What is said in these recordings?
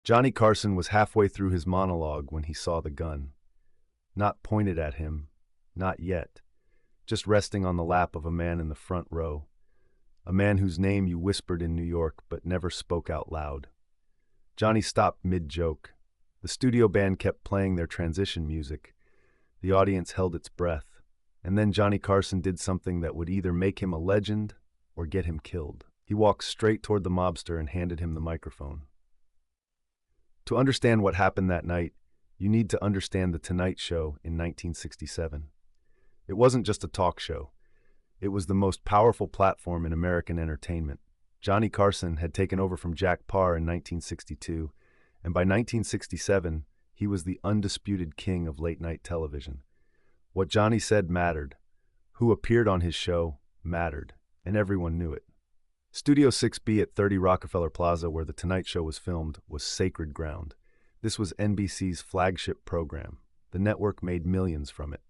Johnny Carson was halfway through his monologue when he saw the gun. Not pointed at him, not yet, just resting on the lap of a man in the front row, a man whose name you whispered in New York but never spoke out loud. Johnny stopped mid-joke. The studio band kept playing their transition music. The audience held its breath. And then Johnny Carson did something that would either make him a legend or get him killed. He walked straight toward the mobster and handed him the microphone. To understand what happened that night, you need to understand The Tonight Show in 1967. It wasn't just a talk show. It was the most powerful platform in American entertainment. Johnny Carson had taken over from Jack Paar in 1962, and by 1967, he was the undisputed king of late-night television. What Johnny said mattered. Who appeared on his show mattered, and everyone knew it. Studio 6B at 30 Rockefeller Plaza, where The Tonight Show was filmed, was sacred ground. This was NBC's flagship program. The network made millions from it.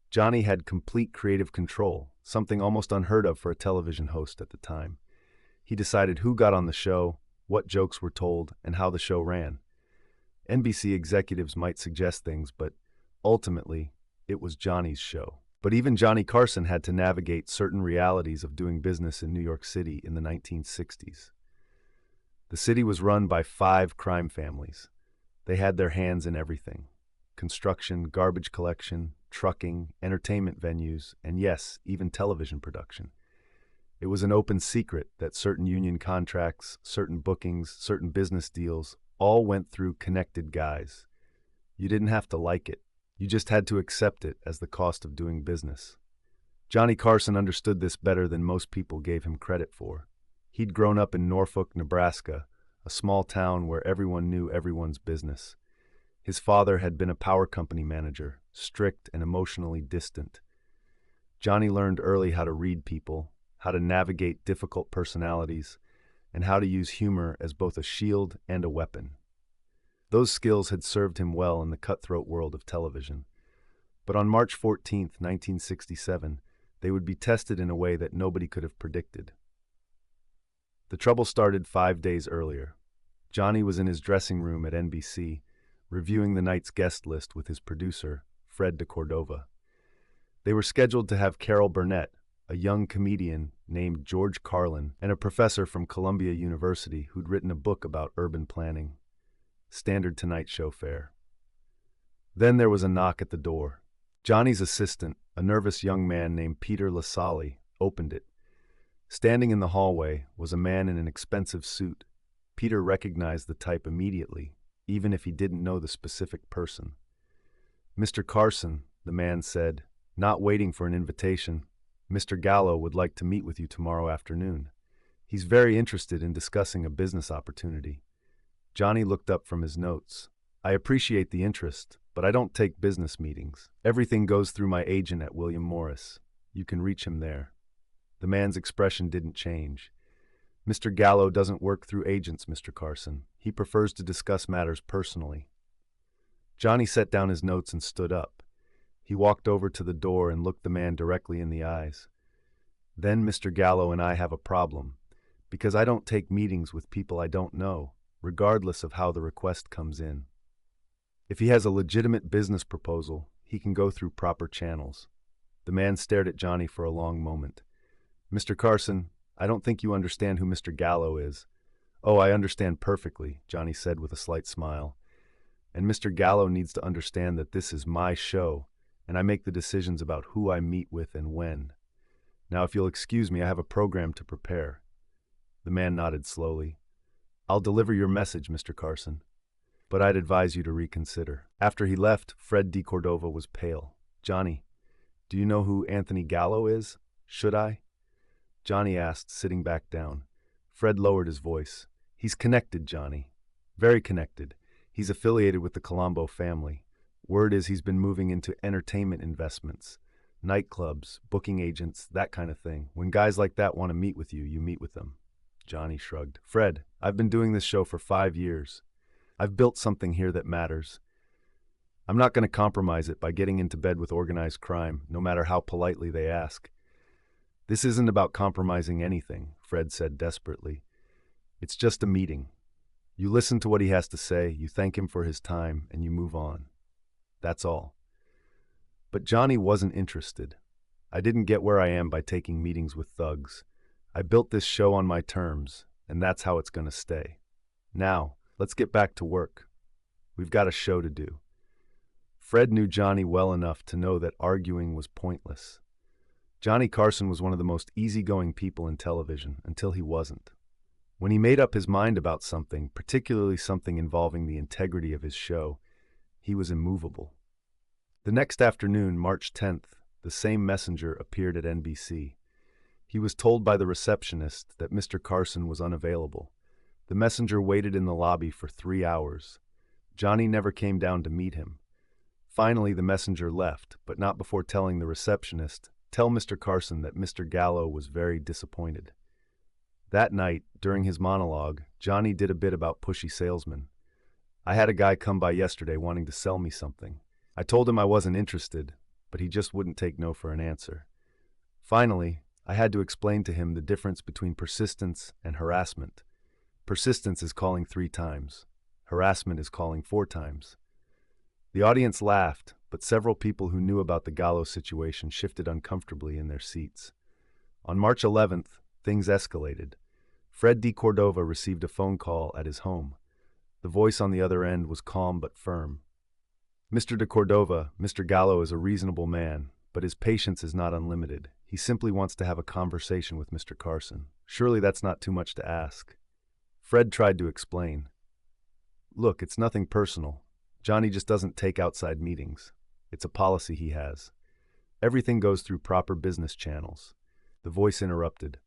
Johnny had complete creative control, something almost unheard of for a television host at the time. He decided who got on the show, what jokes were told, and how the show ran. NBC executives might suggest things, but ultimately, it was Johnny's show. But even Johnny Carson had to navigate certain realities of doing business in New York City in the 1960s. The city was run by 5 crime families. They had their hands in everything: construction, garbage collection, trucking, entertainment venues, and yes, even television production. It was an open secret that certain union contracts, certain bookings, certain business deals all went through connected guys. You didn't have to like it. You just had to accept it as the cost of doing business. Johnny Carson understood this better than most people gave him credit for. He'd grown up in Norfolk, Nebraska, a small town where everyone knew everyone's business. His father had been a power company manager, strict and emotionally distant. Johnny learned early how to read people, how to navigate difficult personalities, and how to use humor as both a shield and a weapon. Those skills had served him well in the cutthroat world of television. But on March 14, 1967, they would be tested in a way that nobody could have predicted. The trouble started 5 days earlier. Johnny was in his dressing room at NBC, reviewing the night's guest list with his producer, Fred DeCordova. They were scheduled to have Carol Burnett, a young comedian named George Carlin, and a professor from Columbia University who'd written a book about urban planning. Standard Tonight Show fare. Then there was a knock at the door. Johnny's assistant, a nervous young man named Peter LaSalle, opened it. Standing in the hallway was a man in an expensive suit. Peter recognized the type immediately, even if he didn't know the specific person. "Mr. Carson," the man said, not waiting for an invitation, "Mr. Gallo would like to meet with you tomorrow afternoon. He's very interested in discussing a business opportunity." Johnny looked up from his notes. "I appreciate the interest, but I don't take business meetings. Everything goes through my agent at William Morris. You can reach him there." The man's expression didn't change. "Mr. Gallo doesn't work through agents, Mr. Carson. He prefers to discuss matters personally." Johnny set down his notes and stood up. He walked over to the door and looked the man directly in the eyes. "Then Mr. Gallo and I have a problem, because I don't take meetings with people I don't know, regardless of how the request comes in. If he has a legitimate business proposal, he can go through proper channels." The man stared at Johnny for a long moment. "Mr. Carson, I don't think you understand who Mr. Gallo is." "Oh, I understand perfectly," Johnny said with a slight smile. "And Mr. Gallo needs to understand that this is my show, and I make the decisions about who I meet with and when. Now, if you'll excuse me, I have a program to prepare." The man nodded slowly. "I'll deliver your message, Mr. Carson, but I'd advise you to reconsider." After he left, Fred DeCordova was pale. "Johnny, do you know who Anthony Gallo is? Should I?" Johnny asked, sitting back down. Fred lowered his voice. "He's connected, Johnny. Very connected. He's affiliated with the Colombo family. Word is he's been moving into entertainment investments, nightclubs, booking agents, that kind of thing. When guys like that want to meet with you, you meet with them." Johnny shrugged. "Fred, I've been doing this show for 5 years. I've built something here that matters. I'm not going to compromise it by getting into bed with organized crime, no matter how politely they ask." "This isn't about compromising anything," Fred said desperately. "It's just a meeting. You listen to what he has to say, you thank him for his time, and you move on. That's all. But Johnny wasn't interested. I didn't get where I am by taking meetings with thugs. I built this show on my terms, and that's how it's going to stay. Now, let's get back to work. We've got a show to do. Fred knew Johnny well enough to know that arguing was pointless. Johnny Carson was one of the most easygoing people in television until he wasn't. When he made up his mind about something, particularly something involving the integrity of his show, he was immovable. The next afternoon, March 10th, the same messenger appeared at NBC. He was told by the receptionist that Mr. Carson was unavailable. The messenger waited in the lobby for 3 hours. Johnny never came down to meet him. Finally, the messenger left, but not before telling the receptionist, "Tell Mr. Carson that Mr. Gallo was very disappointed." That night, during his monologue, Johnny did a bit about pushy salesmen. "I had a guy come by yesterday wanting to sell me something. I told him I wasn't interested, but he just wouldn't take no for an answer. Finally, I had to explain to him the difference between persistence and harassment. Persistence is calling 3 times. Harassment is calling 4 times. The audience laughed, but several people who knew about the Gallo situation shifted uncomfortably in their seats. On March 11th, things escalated. Fred de Cordova received a phone call at his home. The voice on the other end was calm but firm. "Mr. de Cordova, Mr. Gallo is a reasonable man, but his patience is not unlimited. He simply wants to have a conversation with Mr. Carson. Surely that's not too much to ask." Fred tried to explain. "Look, it's nothing personal. Johnny just doesn't take outside meetings. It's a policy he has. Everything goes through proper business channels." The voice interrupted.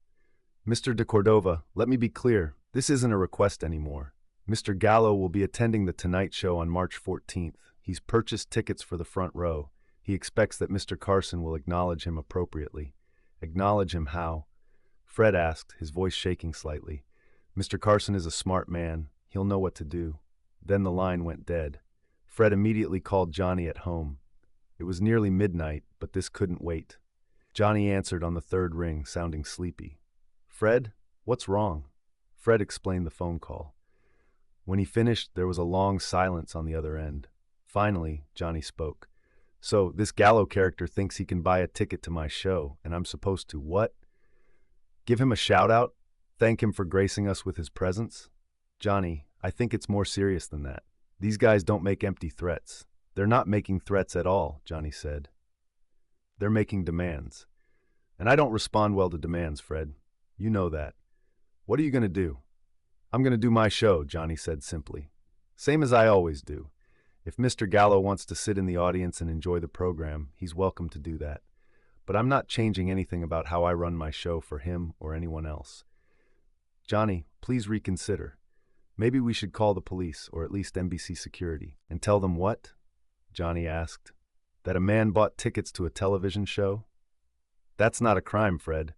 "Mr. de Cordova, let me be clear. This isn't a request anymore. Mr. Gallo will be attending the Tonight Show on March 14th. He's purchased tickets for the front row. He expects that Mr. Carson will acknowledge him appropriately." "Acknowledge him how?" Fred asked, his voice shaking slightly. "Mr. Carson is a smart man. He'll know what to do." Then the line went dead. Fred immediately called Johnny at home. It was nearly midnight, but this couldn't wait. Johnny answered on the 3rd ring, sounding sleepy. "Fred, what's wrong?" Fred explained the phone call. When he finished, there was a long silence on the other end. Finally, Johnny spoke. "So, this Gallo character thinks he can buy a ticket to my show, and I'm supposed to what? Give him a shout-out? Thank him for gracing us with his presence?" "Johnny, I think it's more serious than that. These guys don't make empty threats." "They're not making threats at all," Johnny said. "They're making demands. And I don't respond well to demands, Fred. You know that. What are you going to do?" "I'm going to do my show," Johnny said simply. "Same as I always do. If Mr. Gallo wants to sit in the audience and enjoy the program, he's welcome to do that. But I'm not changing anything about how I run my show for him or anyone else." "Johnny, please reconsider. Maybe we should call the police, or at least NBC security, and tell them what?" Johnny asked. "That a man bought tickets to a television show? That's not a crime, Fred.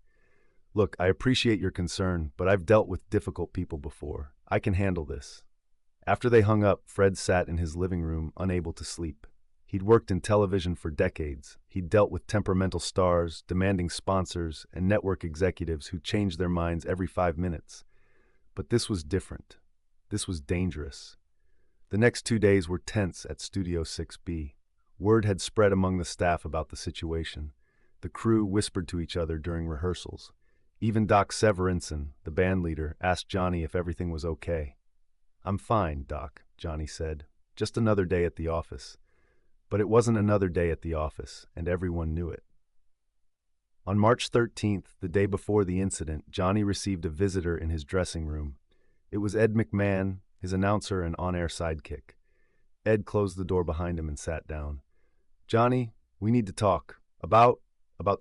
Look, I appreciate your concern, but I've dealt with difficult people before. I can handle this." After they hung up, Fred sat in his living room, unable to sleep. He'd worked in television for decades. He'd dealt with temperamental stars, demanding sponsors, and network executives who changed their minds every 5 minutes. But this was different. This was dangerous. The next 2 days were tense at Studio 6B. Word had spread among the staff about the situation. The crew whispered to each other during rehearsals. Even Doc Severinsen, the band leader, asked Johnny if everything was okay. "I'm fine, Doc," Johnny said. "Just another day at the office." But it wasn't another day at the office, and everyone knew it. On March 13th, the day before the incident, Johnny received a visitor in his dressing room. It was Ed McMahon, his announcer and on-air sidekick. Ed closed the door behind him and sat down. "Johnny, we need to talk. About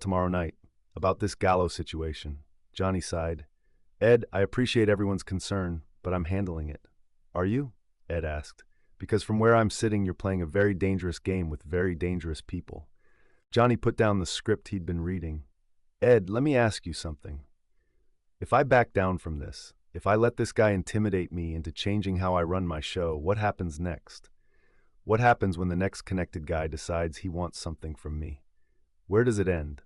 tomorrow night. About this Gallo situation." Johnny sighed. "Ed, I appreciate everyone's concern, but I'm handling it." "Are you?" Ed asked. "Because from where I'm sitting, you're playing a very dangerous game with very dangerous people." Johnny put down the script he'd been reading. "Ed, let me ask you something. If I back down from this, if I let this guy intimidate me into changing how I run my show, what happens next? What happens when the next connected guy decides he wants something from me? Where does it end?"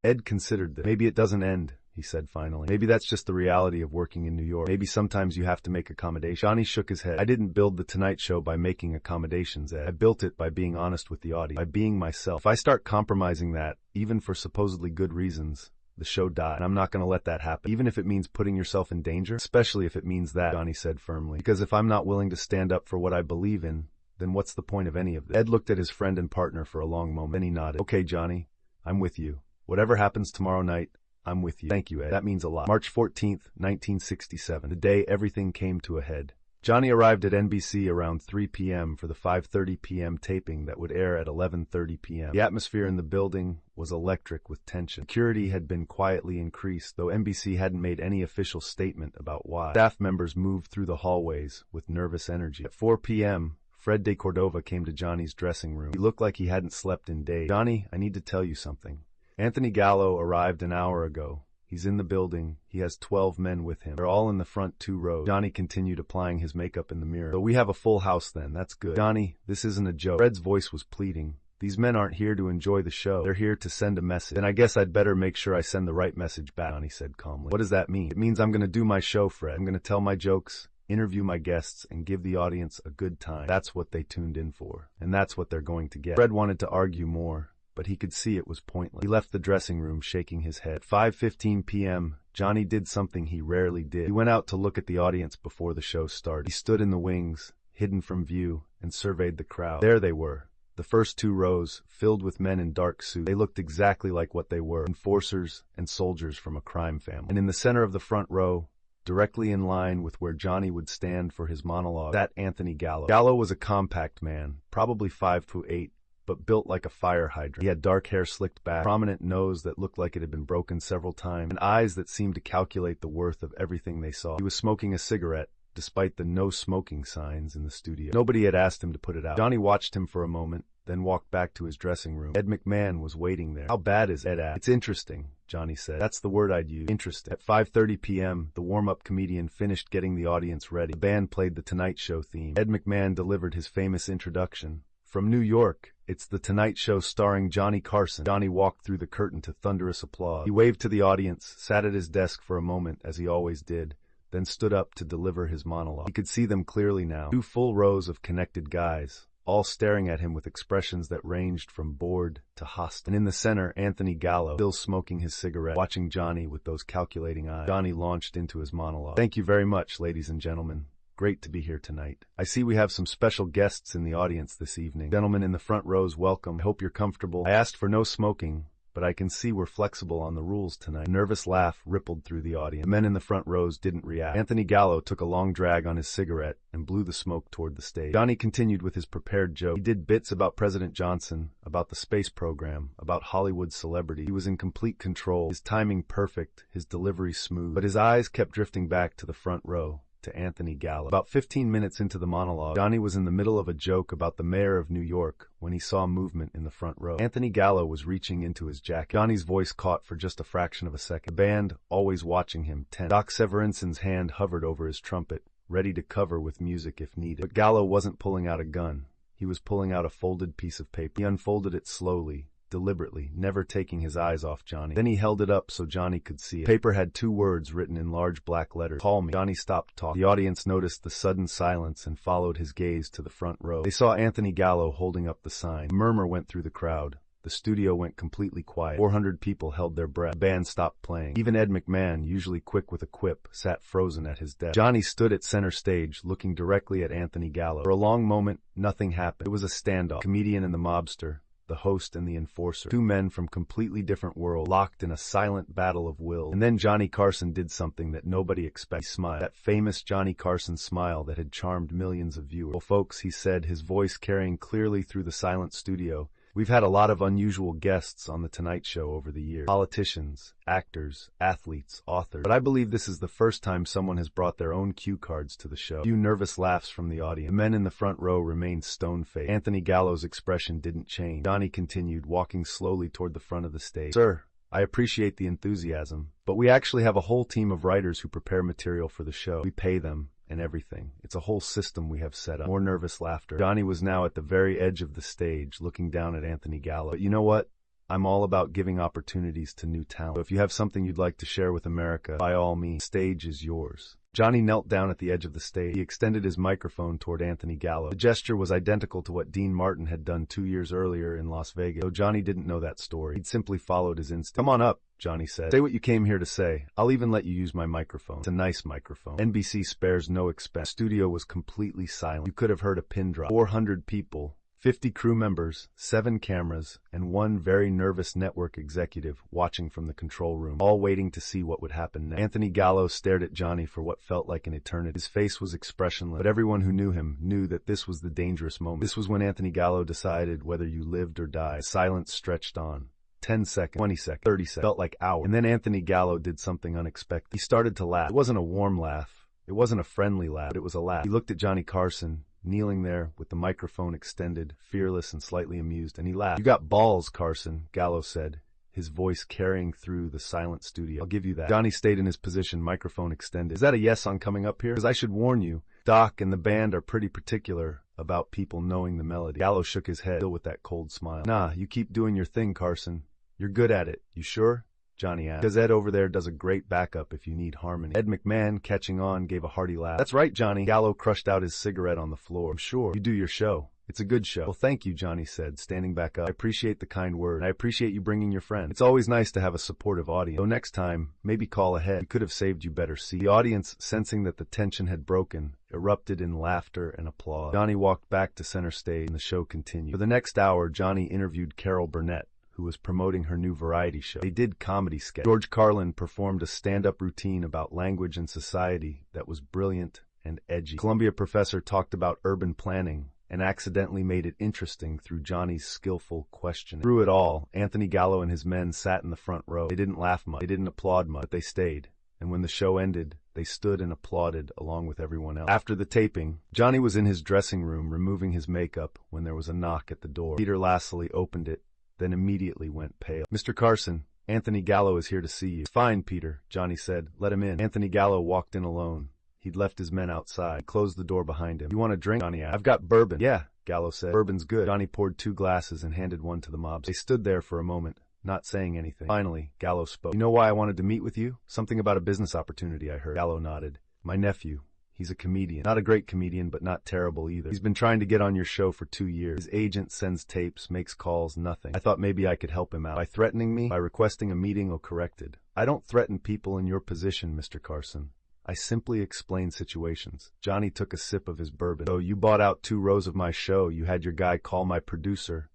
Ed considered this. "Maybe it doesn't end," he said finally. Maybe that's just the reality of working in New York. Maybe sometimes you have to make accommodations. Johnny shook his head. I didn't build The Tonight Show by making accommodations, Ed. I built it by being honest with the audience, by being myself. If I start compromising that, even for supposedly good reasons, the show died, and I'm not going to let that happen, even if it means putting yourself in danger, especially if it means that, Johnny said firmly. Because if I'm not willing to stand up for what I believe in, then what's the point of any of this? Ed looked at his friend and partner for a long moment. Then he nodded. Okay, Johnny, I'm with you. Whatever happens tomorrow night, I'm with you. Thank you, Ed. That means a lot. March 14th, 1967, the day everything came to a head. Johnny arrived at NBC around 3 p.m. for the 5:30 p.m. taping that would air at 11:30 p.m. The atmosphere in the building was electric with tension. Security had been quietly increased, though NBC hadn't made any official statement about why. Staff members moved through the hallways with nervous energy. At 4 p.m., Fred de Cordova came to Johnny's dressing room. He looked like he hadn't slept in days. Johnny, I need to tell you something. Anthony Gallo arrived an hour ago. He's in the building. He has 12 men with him. They're all in the front 2 rows. Johnny continued applying his makeup in the mirror. So we have a full house then. That's good. Johnny, this isn't a joke. Fred's voice was pleading. These men aren't here to enjoy the show. They're here to send a message. Then I guess I'd better make sure I send the right message back, Johnny said calmly. What does that mean? It means I'm going to do my show, Fred. I'm going to tell my jokes, interview my guests, and give the audience a good time. That's what they tuned in for. And that's what they're going to get. Fred wanted to argue more, but he could see it was pointless. He left the dressing room shaking his head. At 5:15 p.m., Johnny did something he rarely did. He went out to look at the audience before the show started. He stood in the wings, hidden from view, and surveyed the crowd. There they were, the first 2 rows, filled with men in dark suits. They looked exactly like what they were, enforcers and soldiers from a crime family. And in the center of the front row, directly in line with where Johnny would stand for his monologue, sat Anthony Gallo. Gallo was a compact man, probably 5'8", but built like a fire hydrant. He had dark hair slicked back, a prominent nose that looked like it had been broken several times, and eyes that seemed to calculate the worth of everything they saw. He was smoking a cigarette, despite the no smoking signs in the studio. Nobody had asked him to put it out. Johnny watched him for a moment, then walked back to his dressing room. Ed McMahon was waiting there. How bad is Ed at? It's interesting, Johnny said. That's the word I'd use. Interesting. At 5:30 p.m., the warm-up comedian finished getting the audience ready. The band played the Tonight Show theme. Ed McMahon delivered his famous introduction. From New York, it's The Tonight Show starring Johnny Carson. Johnny walked through the curtain to thunderous applause. He waved to the audience, sat at his desk for a moment, as he always did, then stood up to deliver his monologue. He could see them clearly now. 2 full rows of connected guys, all staring at him with expressions that ranged from bored to hostile. And in the center, Anthony Gallo, still smoking his cigarette, watching Johnny with those calculating eyes. Johnny launched into his monologue. Thank you very much, ladies and gentlemen. Great to be here tonight. I see we have some special guests in the audience this evening. Gentlemen in the front rows, welcome. I hope you're comfortable. I asked for no smoking, but I can see we're flexible on the rules tonight. A nervous laugh rippled through the audience. The men in the front rows didn't react. Anthony Gallo took a long drag on his cigarette and blew the smoke toward the stage. Johnny continued with his prepared joke. He did bits about President Johnson, about the space program, about Hollywood celebrity. He was in complete control, his timing perfect, his delivery smooth, but his eyes kept drifting back to the front row, to Anthony Gallo. About 15 minutes into the monologue, Johnny was in the middle of a joke about the mayor of New York when he saw movement in the front row. Anthony Gallo was reaching into his jacket. Johnny's voice caught for just a fraction of a second. The band, always watching him, tense. Doc Severinson's hand hovered over his trumpet, ready to cover with music if needed. But Gallo wasn't pulling out a gun. He was pulling out a folded piece of paper. He unfolded it slowly, deliberately, never taking his eyes off Johnny. Then he held it up so Johnny could see it. The paper had 2 words written in large black letters. Call me. Johnny stopped talking. The audience noticed the sudden silence and followed his gaze to the front row. They saw Anthony Gallo holding up the sign. A murmur went through the crowd. The studio went completely quiet. 400 people held their breath. The band stopped playing. Even Ed McMahon, usually quick with a quip, sat frozen at his desk. Johnny stood at center stage, looking directly at Anthony Gallo. For a long moment, nothing happened. It was a standoff. The comedian and the mobster, the host and the enforcer. 2 men from completely different worlds, locked in a silent battle of will. And then Johnny Carson did something that nobody expected. He smiled. That famous Johnny Carson smile that had charmed millions of viewers. Well, folks, he said, his voice carrying clearly through the silent studio, we've had a lot of unusual guests on The Tonight Show over the years. Politicians, actors, athletes, authors. But I believe this is the first time someone has brought their own cue cards to the show. A few nervous laughs from the audience. The men in the front row remained stone-faced. Anthony Gallo's expression didn't change. Johnny continued, walking slowly toward the front of the stage. Sir, I appreciate the enthusiasm, but we actually have a whole team of writers who prepare material for the show. We pay them and everything. It's a whole system we have set up. More nervous laughter. Johnny was now at the very edge of the stage, looking down at Anthony Gallo. But you know what? I'm all about giving opportunities to new talent. So if you have something you'd like to share with America, by all means, the stage is yours. Johnny knelt down at the edge of the stage. He extended his microphone toward Anthony Gallo. The gesture was identical to what Dean Martin had done 2 years earlier in Las Vegas, though Johnny didn't know that story. He'd simply followed his instinct. "Come on up," Johnny said. "Say what you came here to say. I'll even let you use my microphone. It's a nice microphone." NBC spares no expense. The studio was completely silent. You could have heard a pin drop. 400 people, 50 crew members, 7 cameras, and 1 very nervous network executive watching from the control room, all waiting to see what would happen next. Anthony Gallo stared at Johnny for what felt like an eternity. His face was expressionless, but everyone who knew him knew that this was the dangerous moment. This was when Anthony Gallo decided whether you lived or died. Silence stretched on. 10 seconds, 20 seconds, 30 seconds, felt like hours. And then Anthony Gallo did something unexpected. He started to laugh. It wasn't a warm laugh. It wasn't a friendly laugh, but it was a laugh. He looked at Johnny Carson, kneeling there with the microphone extended, fearless and slightly amused, and he laughed. "You got balls, Carson," Gallo said, his voice carrying through the silent studio. "I'll give you that." Johnny stayed in his position, microphone extended. "Is that a yes on coming up here? Because I should warn you, Doc and the band are pretty particular about people knowing the melody." Gallo shook his head, still with that cold smile. "Nah, you keep doing your thing, Carson. You're good at it. You sure?" Johnny asked. "Because Ed over there does a great backup if you need harmony." Ed McMahon, catching on, gave a hearty laugh. "That's right, Johnny." Gallo crushed out his cigarette on the floor. "I'm sure. You do your show. It's a good show." "Well, thank you," Johnny said, standing back up. "I appreciate the kind word. I appreciate you bringing your friend. It's always nice to have a supportive audience. Though next time, maybe call ahead. We could have saved you better seats." The audience, sensing that the tension had broken, erupted in laughter and applause. Johnny walked back to center stage and the show continued. For the next hour, Johnny interviewed Carol Burnett, who was promoting her new variety show. They did comedy sketches. George Carlin performed a stand-up routine about language and society that was brilliant and edgy. Columbia professor talked about urban planning and accidentally made it interesting through Johnny's skillful questioning. Through it all, Anthony Gallo and his men sat in the front row. They didn't laugh much, they didn't applaud much, but they stayed. And when the show ended, they stood and applauded along with everyone else. After the taping, Johnny was in his dressing room removing his makeup when there was a knock at the door. Peter Lasley opened it, then immediately went pale. "Mr. Carson, Anthony Gallo is here to see you." "It's fine, Peter," Johnny said. "Let him in." Anthony Gallo walked in alone. He'd left his men outside. He closed the door behind him. "You want a drink?" Johnny asked. "I've got bourbon." "Yeah," Gallo said. "Bourbon's good." Johnny poured 2 glasses and handed one to the mob. They stood there for a moment, not saying anything. Finally, Gallo spoke. "You know why I wanted to meet with you? Something about a business opportunity I heard." Gallo nodded. "My nephew. He's a comedian. Not a great comedian, but not terrible either. He's been trying to get on your show for 2 years. His agent sends tapes, makes calls, nothing. I thought maybe I could help him out. By threatening me? By requesting a meeting?" "Oh, corrected. I don't threaten people in your position, Mr. Carson. I simply explain situations." Johnny took a sip of his bourbon. "So you bought out 2 rows of my show. You had your guy call my producer.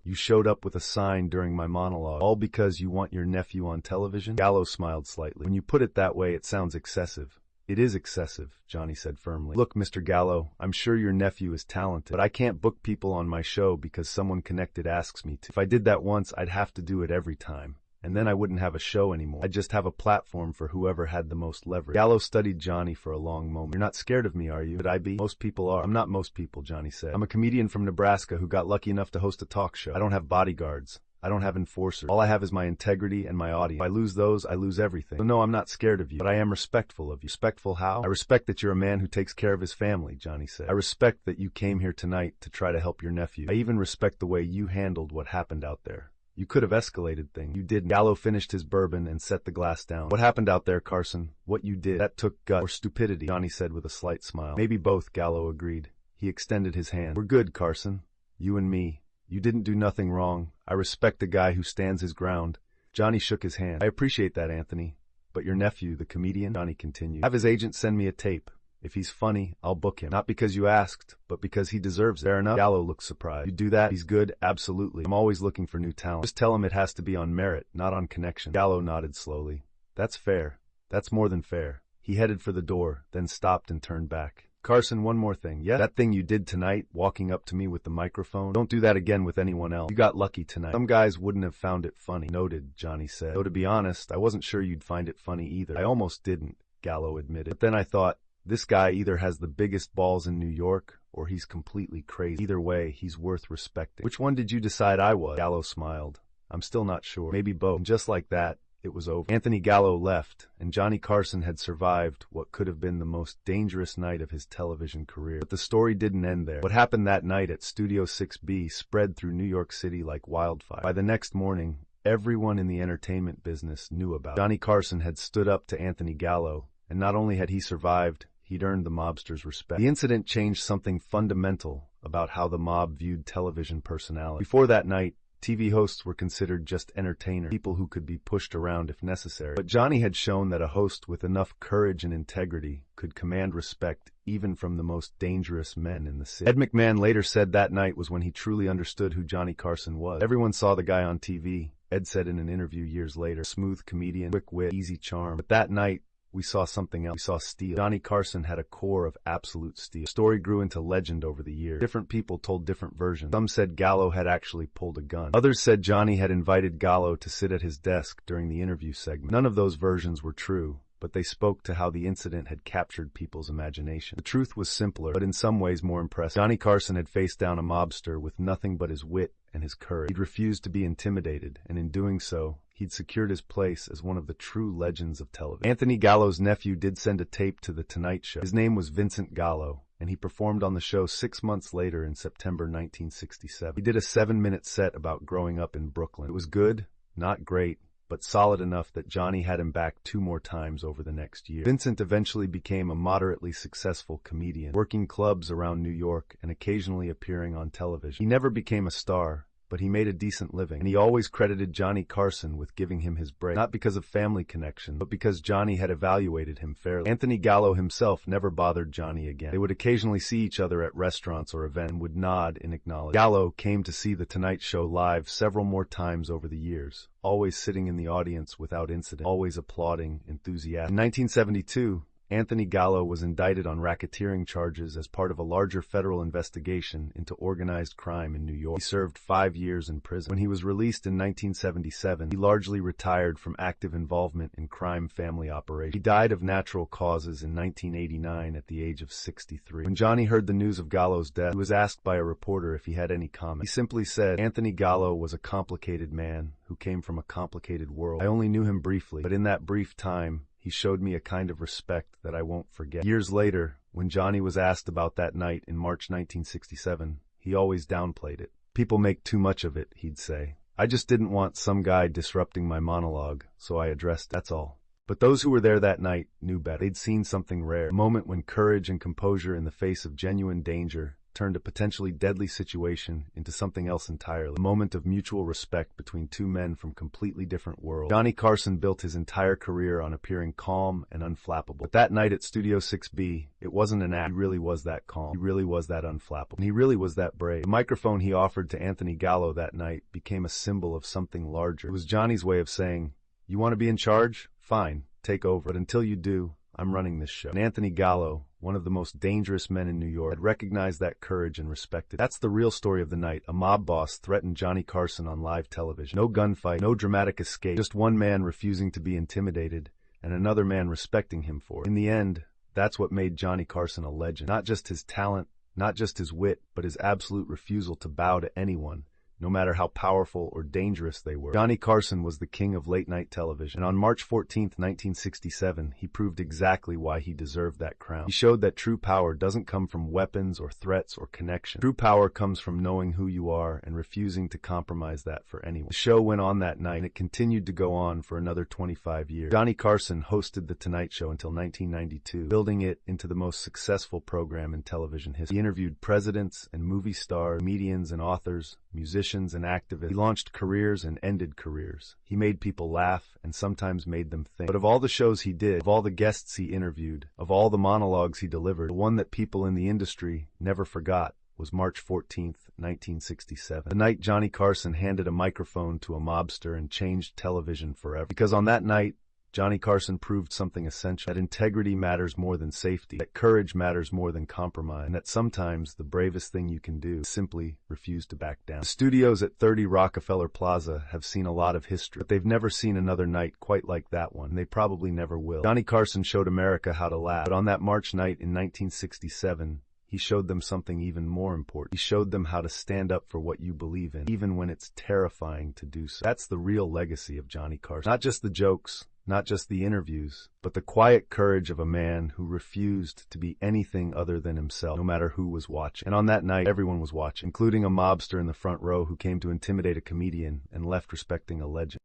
You showed up with a sign during my monologue. All because you want your nephew on television?" Gallo smiled slightly. "When you put it that way, it sounds excessive." "It is excessive," Johnny said firmly. "Look, Mr. Gallo, I'm sure your nephew is talented, but I can't book people on my show because someone connected asks me to. If I did that once, I'd have to do it every time. And then I wouldn't have a show anymore. I'd just have a platform for whoever had the most leverage." Gallo studied Johnny for a long moment. "You're not scared of me, are you?" "Should I be? Most people are." "I'm not most people," Johnny said. "I'm a comedian from Nebraska who got lucky enough to host a talk show. I don't have bodyguards. I don't have enforcers. All I have is my integrity and my audience. If I lose those, I lose everything. So no, I'm not scared of you, but I am respectful of you." "Respectful how?" "I respect that you're a man who takes care of his family," Johnny said. "I respect that you came here tonight to try to help your nephew. I even respect the way you handled what happened out there. You could have escalated things. You didn't." Gallo finished his bourbon and set the glass down. "What happened out there, Carson? What you did, that took guts or stupidity," Johnny said with a slight smile. "Maybe both," Gallo agreed. He extended his hand. "We're good, Carson. You and me. You didn't do nothing wrong. I respect a guy who stands his ground." Johnny shook his hand. "I appreciate that, Anthony. But your nephew, the comedian," Johnny continued. "Have his agent send me a tape. If he's funny, I'll book him. Not because you asked, but because he deserves it." "Fair enough." Gallo looked surprised. "You do that? He's good? Absolutely. I'm always looking for new talent. Just tell him it has to be on merit, not on connection." Gallo nodded slowly. "That's fair. That's more than fair." He headed for the door, then stopped and turned back. "Carson, one more thing." "Yeah?" "That thing you did tonight, walking up to me with the microphone, don't do that again with anyone else. You got lucky tonight. Some guys wouldn't have found it funny." "Noted," Johnny said. "Though to be honest, I wasn't sure you'd find it funny either." "I almost didn't," Gallo admitted. "But then I thought, this guy either has the biggest balls in New York, or he's completely crazy. Either way, he's worth respecting." "Which one did you decide I was?" Gallo smiled. "I'm still not sure. Maybe both." And just like that, it was over. Anthony Gallo left, and Johnny Carson had survived what could have been the most dangerous night of his television career. But the story didn't end there. What happened that night at Studio 6B spread through New York City like wildfire. By the next morning, everyone in the entertainment business knew about. Johnny Carson had stood up to Anthony Gallo, and not only had he survived, he'd earned the mobster's respect. The incident changed something fundamental about how the mob viewed television personality. Before that night, TV hosts were considered just entertainers, people who could be pushed around if necessary. But Johnny had shown that a host with enough courage and integrity could command respect even from the most dangerous men in the city. Ed McMahon later said that night was when he truly understood who Johnny Carson was. Everyone saw the guy on TV, Ed said in an interview years later. Smooth comedian, quick wit, easy charm. But that night, we saw something else. We saw steel. Johnny Carson had a core of absolute steel. The story grew into legend over the years. Different people told different versions. Some said Gallo had actually pulled a gun. Others said Johnny had invited Gallo to sit at his desk during the interview segment. None of those versions were true, but they spoke to how the incident had captured people's imagination. The truth was simpler, but in some ways more impressive. Johnny Carson had faced down a mobster with nothing but his wit and his courage. He'd refused to be intimidated, and in doing so, he'd secured his place as one of the true legends of television. Anthony Gallo's nephew did send a tape to The Tonight Show. His name was Vincent Gallo, and he performed on the show 6 months later in September 1967. He did a 7-minute set about growing up in Brooklyn. It was good, not great, but solid enough that Johnny had him back 2 more times over the next year. Vincent eventually became a moderately successful comedian, working clubs around New York and occasionally appearing on television. He never became a star, but he made a decent living, and he always credited Johnny Carson with giving him his break, not because of family connection, but because Johnny had evaluated him fairly. Anthony Gallo himself never bothered Johnny again. They would occasionally see each other at restaurants or events and would nod in acknowledgement. Gallo came to see The Tonight Show live several more times over the years, always sitting in the audience without incident, always applauding enthusiastically. In 1972, Anthony Gallo was indicted on racketeering charges as part of a larger federal investigation into organized crime in New York. He served 5 years in prison. When he was released in 1977, he largely retired from active involvement in crime family operations. He died of natural causes in 1989 at the age of 63. When Johnny heard the news of Gallo's death, he was asked by a reporter if he had any comment. He simply said, "Anthony Gallo was a complicated man who came from a complicated world. I only knew him briefly, but in that brief time, he showed me a kind of respect that I won't forget." Years later, when Johnny was asked about that night in March 1967, he always downplayed it. "People make too much of it," he'd say. "I just didn't want some guy disrupting my monologue, so I addressed it. That's all." But those who were there that night knew better. They'd seen something rare, a moment when courage and composure in the face of genuine danger turned a potentially deadly situation into something else entirely. A moment of mutual respect between two men from completely different worlds. Johnny Carson built his entire career on appearing calm and unflappable. But that night at Studio 6B, it wasn't an act. He really was that calm. He really was that unflappable. And he really was that brave. The microphone he offered to Anthony Gallo that night became a symbol of something larger. It was Johnny's way of saying, "You want to be in charge? Fine, take over. But until you do, I'm running this show." And Anthony Gallo, one of the most dangerous men in New York, had recognized that courage and respected it. That's the real story of the night. A mob boss threatened Johnny Carson on live television. No gunfight, no dramatic escape, just one man refusing to be intimidated and another man respecting him for it. In the end, that's what made Johnny Carson a legend. Not just his talent, not just his wit, but his absolute refusal to bow to anyone, no matter how powerful or dangerous they were. Johnny Carson was the king of late-night television, and on March 14, 1967, he proved exactly why he deserved that crown. He showed that true power doesn't come from weapons or threats or connection. True power comes from knowing who you are and refusing to compromise that for anyone. The show went on that night, and it continued to go on for another 25 years. Johnny Carson hosted The Tonight Show until 1992, building it into the most successful program in television history. He interviewed presidents and movie stars, comedians and authors, musicians and activists. He launched careers and ended careers. He made people laugh and sometimes made them think. But of all the shows he did, of all the guests he interviewed, of all the monologues he delivered, the one that people in the industry never forgot was March 14th, 1967. The night Johnny Carson handed a microphone to a mobster and changed television forever. Because on that night, Johnny Carson proved something essential, that integrity matters more than safety, that courage matters more than compromise, and that sometimes the bravest thing you can do is simply refuse to back down. The studios at 30 Rockefeller Plaza have seen a lot of history, but they've never seen another night quite like that one, and they probably never will. Johnny Carson showed America how to laugh, but on that March night in 1967, he showed them something even more important. He showed them how to stand up for what you believe in, even when it's terrifying to do so. That's the real legacy of Johnny Carson. Not just the jokes, not just the interviews, but the quiet courage of a man who refused to be anything other than himself, no matter who was watching. And on that night, everyone was watching, including a mobster in the front row who came to intimidate a comedian and left respecting a legend.